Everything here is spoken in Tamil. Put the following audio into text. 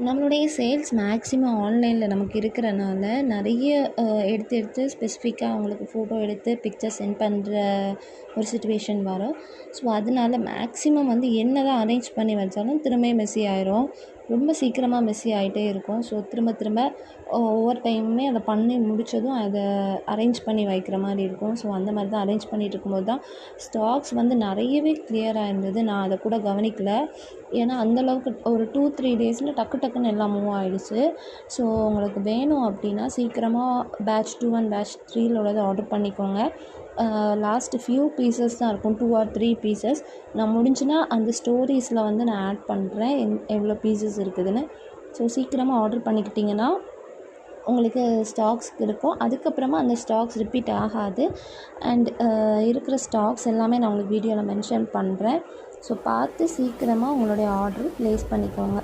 நம்மளுடைய சேல்ஸ் மேக்ஸிமம் ஆன்லைனில் நமக்கு இருக்கிறனால நிறைய எடுத்து எடுத்து ஸ்பெசிஃபிக்காக அவங்களுக்கு ஃபோட்டோ எடுத்து பிக்சர் சென்ட் பண்ணுற ஒரு சிச்சுவேஷன் வரும். ஸோ அதனால மேக்ஸிமம் வந்து என்ன தான் அரேஞ்ச் பண்ணி வச்சாலும் திரும்ப மெஸ்ஸி ஆயிரும். ரொம்ப சீக்கிரமாக மெஸ்ஸி ஆகிட்டே இருக்கும். ஸோ திரும்ப திரும்ப ஒவ்வொரு டைமுமே அதை பண்ணி முடித்ததும் அதை அரேஞ்ச் பண்ணி வைக்கிற மாதிரி இருக்கும். ஸோ அந்த மாதிரி தான் அரேஞ்ச் பண்ணிகிட்டு இருக்கும்போது தான் ஸ்டாக்ஸ் வந்து நிறையவே கிளியராக இருந்தது. நான் அதை கூட கவனிக்கல. ஏன்னா அந்தளவுக்கு ஒரு 2-3 டேஸில் டக்கு டக்குன்னு எல்லாம் மூவ் ஆகிடுச்சு. ஸோ உங்களுக்கு வேணும் அப்படின்னா சீக்கிரமாக பேட்ச் 2 அண்ட் பேட்ச் 3ல உள்ளதை ஆர்டர் பண்ணிக்கோங்க. லாஸ்ட்டு ஃபியூ பீசஸ் தான் இருக்கும், 2 or 3 பீசஸ். நான் முடிஞ்சுன்னா அந்த ஸ்டோரீஸில் வந்து நான் ஆட் பண்ணுறேன் எவ்வளோ பீசஸ் இருக்குதுன்னு. ஸோ சீக்கிரமாக ஆர்டர் பண்ணிக்கிட்டிங்கன்னா உங்களுக்கு ஸ்டாக்ஸ் இருக்கும். அதுக்கப்புறமா அந்த ஸ்டாக்ஸ் ரிப்பீட் ஆகாது. அண்ட் இருக்கிற ஸ்டாக்ஸ் எல்லாமே நான் உங்களுக்கு வீடியோவில் மென்ஷன் பண்ணுறேன். ஸோ பார்த்து சீக்கிரமாக உங்களுடைய ஆர்டர் ப்ளேஸ் பண்ணிக்கோங்க.